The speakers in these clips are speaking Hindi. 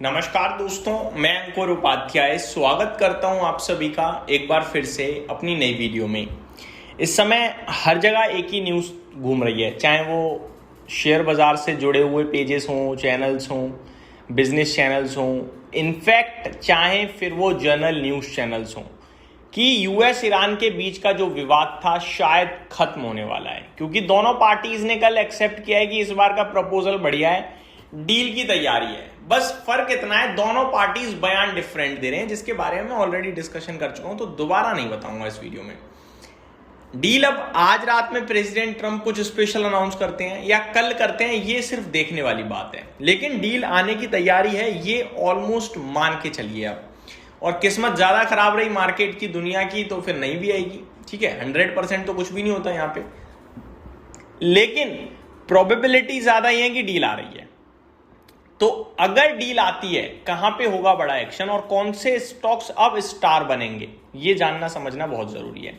नमस्कार दोस्तों, मैं अंकुर उपाध्याय स्वागत करता हूं आप सभी का एक बार फिर से अपनी नई वीडियो में। इस समय हर जगह एक ही न्यूज़ घूम रही है, चाहे वो शेयर बाज़ार से जुड़े हुए पेजेस हों, चैनल्स हों, बिजनेस चैनल्स हों, इनफैक्ट चाहे फिर वो जर्नल न्यूज़ चैनल्स हों कि यूएस ईरान के बीच का जो विवाद था शायद खत्म होने वाला है, क्योंकि दोनों पार्टीज ने कल एक्सेप्ट किया है कि इस बार का प्रपोजल बढ़िया है, डील की तैयारी है। बस फर्क इतना है, दोनों पार्टीज बयान डिफरेंट दे रहे हैं, जिसके बारे में ऑलरेडी डिस्कशन कर चुका हूं, तो दोबारा नहीं बताऊंगा इस वीडियो में। डील अब आज रात में प्रेसिडेंट ट्रंप कुछ स्पेशल अनाउंस करते हैं या कल करते हैं, ये सिर्फ देखने वाली बात है, लेकिन डील आने की तैयारी है, ये ऑलमोस्ट मान के चलिए अब। और किस्मत ज्यादा खराब रही मार्केट की, दुनिया की, तो फिर नहीं भी आएगी। ठीक है, 100% तो कुछ भी नहीं होता यहां पे, लेकिन प्रोबेबिलिटी ज्यादा ही है कि डील आ रही है। तो अगर डील आती है, कहां पे होगा बड़ा एक्शन और कौन से स्टॉक्स अब स्टार बनेंगे, ये जानना समझना बहुत जरूरी है।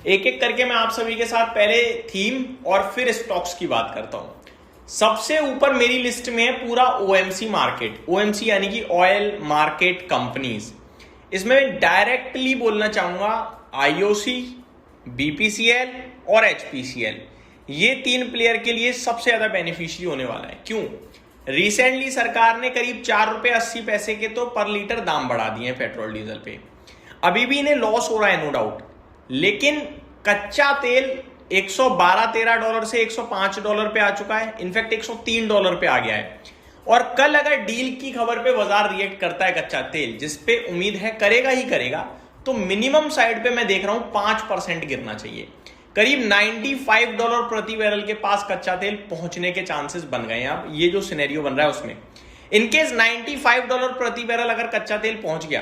एक एक करके मैं आप सभी के साथ पहले थीम और फिर स्टॉक्स की बात करता हूं। सबसे ऊपर मेरी लिस्ट में है पूरा ओएमसी मार्केट, ओएमसी यानी कि ऑयल मार्केट कंपनीज। इसमें डायरेक्टली बोलना चाहूंगा आईओसी, बीपीसीएल और एचपीसीएल, ये तीन प्लेयर के लिए सबसे ज्यादा बेनिफिशियरी होने वाला है। क्यों? रिसेंटली सरकार ने करीब ₹4.80 के तो पर लीटर दाम बढ़ा दिए हैं पेट्रोल डीजल पे। अभी भी इन्हें लॉस हो रहा है, नो डाउट, लेकिन कच्चा तेल $112-13 से $105 पे आ चुका है, इनफैक्ट $103 पे आ गया है। और कल अगर डील की खबर पे बाजार रिएक्ट करता है कच्चा तेल, जिसपे उम्मीद है करेगा ही करेगा, तो मिनिमम साइड पे मैं देख रहा हूं 5% गिरना चाहिए। करीब $95 प्रति बैरल के पास कच्चा तेल पहुंचने के चांसेस बन गए हैं। अब ये जो सिनेरियो बन रहा है उसमें इनकेस $95 प्रति बैरल अगर कच्चा तेल पहुंच गया,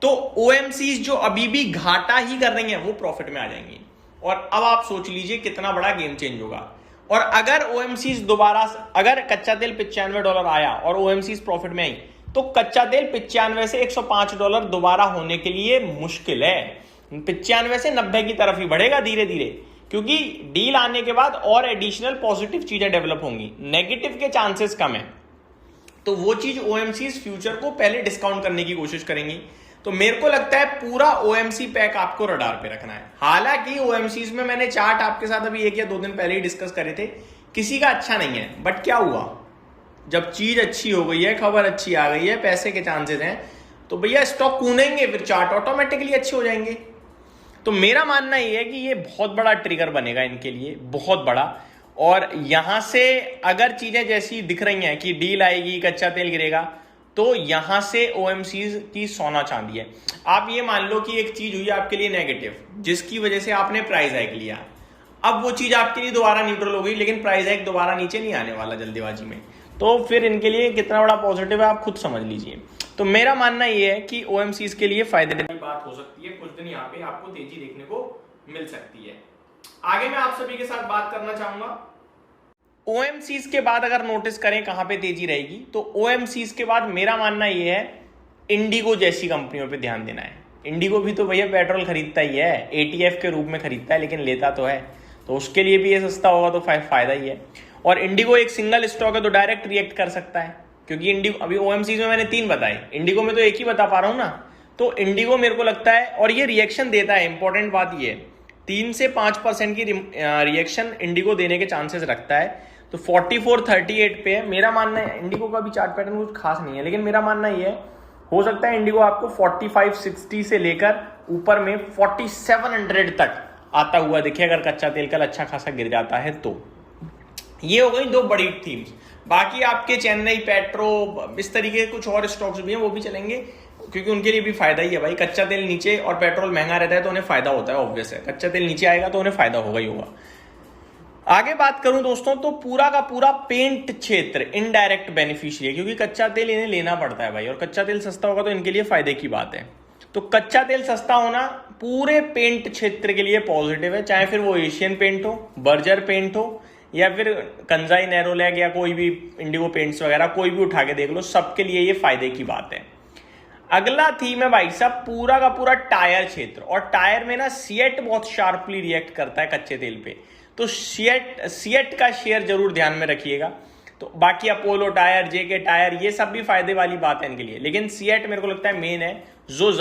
तो ओएमसीज जो अभी भी घाटा ही कर रही हैं वो प्रॉफिट में आ जाएंगी। और अब आप सोच लीजिए कितना बड़ा गेम चेंज होगा। और अगर ओएमसीज दोबारा, अगर कच्चा तेल $95 आया और ओएमसीज प्रॉफिट में आई, तो कच्चा तेल 95 से $105 दोबारा होने के लिए मुश्किल है। 95 से 90 की तरफ ही बढ़ेगा धीरे धीरे, क्योंकि डील आने के बाद और एडिशनल पॉजिटिव चीजें डेवलप होंगी, नेगेटिव के चांसेस कम है। तो वो चीज ओएमसीज फ्यूचर को पहले डिस्काउंट करने की कोशिश करेंगी। तो मेरे को लगता है पूरा ओएमसी पैक आपको रडार पे रखना है। हालांकि ओएमसीज में मैंने चार्ट आपके साथ अभी 1 या 2 दिन पहले ही डिस्कस करे थे, किसी का अच्छा नहीं है, बट क्या हुआ, जब चीज अच्छी हो गई है, खबर अच्छी आ गई है, पैसे के चांसेस हैं, तो भैया स्टॉक कूदेंगे, फिर चार्ट ऑटोमेटिकली अच्छे हो जाएंगे। तो मेरा मानना यह है कि ये बहुत बड़ा ट्रिगर बनेगा इनके लिए, बहुत बड़ा। और यहां से अगर चीजें जैसी दिख रही हैं कि डील आएगी, कच्चा तेल गिरेगा, तो यहां से ओएमसीज की सोना चांदी है। आप ये मान लो कि एक चीज हुई आपके लिए नेगेटिव, जिसकी वजह से आपने प्राइस हाइक लिया, अब वो चीज आपके लिए दोबारा न्यूट्रल हो गई, लेकिन प्राइस हाइक दोबारा नीचे नहीं आने वाला जल्दीबाजी में, तो फिर इनके लिए कितना बड़ा पॉजिटिव है आप खुद समझ लीजिए। तो मेरा मानना यह है कि ओएमसीज के लिए फायदे की बात हो सकती है, कुछ दिन यहाँ पे आपको तेजी देखने को मिल सकती है। आगे मैं आप सभी के साथ बात करना चाहूंगा ओएमसीज के बाद, अगर नोटिस करें कहां पे तेजी रहेगी, तो ओएमसीज के बाद मेरा मानना यह है इंडिगो जैसी कंपनियों पे ध्यान देना है। इंडिगो भी तो भैया पेट्रोल खरीदता ही है, एटीएफ के रूप में खरीदता है, लेकिन लेता तो है, तो उसके लिए भी ये सस्ता होगा तो फायदा ही है। और इंडिगो एक सिंगल स्टॉक है तो डायरेक्ट रिएक्ट कर सकता है, क्योंकि इंडिगो, अभी ओएमसीज में मैंने 3 बताए, इंडिगो में तो एक ही बता पा रहा हूं ना। तो इंडिगो मेरे को लगता है, और ये रिएक्शन देता है, इंपॉर्टेंट बात ये है, 3 से 5% की रिएक्शन इंडिगो देने के चांसेस रखता है। तो 44.38 पे है। मेरा मानना है इंडिगो का भी चार्ट पैटर्न कुछ खास नहीं है, लेकिन मेरा मानना ये है, हो सकता है इंडिगो आपको 4560 से लेकर ऊपर में 4700 तक आता हुआ दिखे, अगर कच्चा तेल कल अच्छा खासा गिर जाता है तो। ये हो गई 2 बड़ी थीम्स। बाकी आपके चेन्नई पेट्रो, इस तरीके के कुछ और स्टॉक्स भी हैं, वो भी चलेंगे, क्योंकि उनके लिए भी फायदा ही है भाई। कच्चा तेल नीचे और पेट्रोल महंगा रहता है तो उन्हें फायदा होता है, ऑब्वियस है, कच्चा तेल नीचे आएगा तो उन्हें फायदा होगा ही होगा। आगे बात करूं दोस्तों, तो पूरा का पूरा पेंट क्षेत्र इनडायरेक्ट बेनिफिशियरी है, क्योंकि कच्चा तेल इन्हें लेना पड़ता है भाई, और कच्चा तेल सस्ता होगा तो इनके लिए फायदे की बात है। तो कच्चा तेल सस्ता होना पूरे पेंट क्षेत्र के लिए पॉजिटिव है, चाहे फिर वो एशियन पेंट हो, बर्जर पेंट हो, या फिर कंजाई, नैरोलैक, या कोई भी इंडिगो पेंट्स वगैरह, कोई भी उठा के देख लो, सबके लिए ये फायदे की बात है। अगला थीम है भाई साहब पूरा का पूरा टायर क्षेत्र, और टायर में ना सिएट बहुत शार्पली रिएक्ट करता है कच्चे तेल पे, तो सिएट का शेयर जरूर ध्यान में रखिएगा। तो बाकी अपोलो टायर, जेके टायर, ये सब भी फायदे वाली बात है इनके लिए, लेकिन सीएट मेरे को लगता है मेन है जो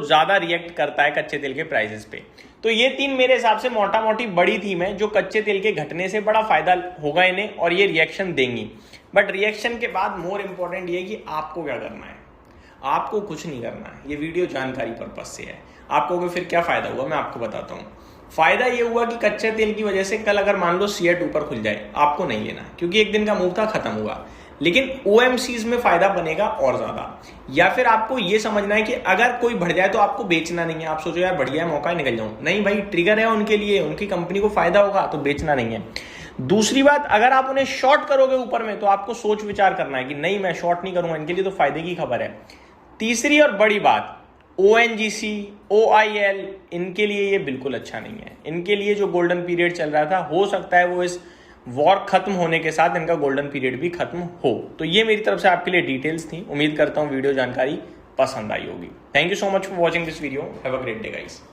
ज्यादा रिएक्ट करता है कच्चे तेल के प्राइसेस पे। तो ये तीन मेरे हिसाब से मोटा मोटी बड़ी थीम है जो कच्चे तेल के घटने से बड़ा फायदा होगा इन्हें और ये रिएक्शन देंगी। बट रिएक्शन के बाद मोर इंपॉर्टेंट ये कि आपको क्या करना है। आपको कुछ नहीं करना है, ये वीडियो जानकारी पर्पज से है। आपको फिर क्या फायदा हुआ मैं आपको बताता हूँ। फायदा ये हुआ कि कच्चे तेल की वजह से कल अगर मान लो सीएट ऊपर खुल जाए, आपको नहीं लेना क्योंकि एक दिन का मूव था, खत्म हुआ। लेकिन ओएमसीज में फायदा बनेगा और ज्यादा। या फिर आपको ये समझना है कि अगर कोई बढ़ जाए तो आपको बेचना नहीं है। आप सोचो यार बढ़िया है, मौका है, निकल जाऊं, नहीं भाई, ट्रिगर है उनके लिए, उनकी कंपनी को फायदा होगा तो बेचना नहीं है। दूसरी बात, अगर आप उन्हें शॉर्ट करोगे ऊपर में तो आपको सोच विचार करना है कि नहीं मैं शॉर्ट नहीं करूंगा, इनके लिए तो फायदे की खबर है। तीसरी और बड़ी बात, ओएनजीसी, ओआईएल, इनके लिए ये बिल्कुल अच्छा नहीं है। इनके लिए जो गोल्डन पीरियड चल रहा था, हो सकता है वो इस वॉर खत्म होने के साथ इनका गोल्डन पीरियड भी खत्म हो। तो ये मेरी तरफ से आपके लिए डिटेल्स थी। उम्मीद करता हूँ वीडियो जानकारी पसंद आई होगी। Thank you so much for watching this video. Have a great day guys.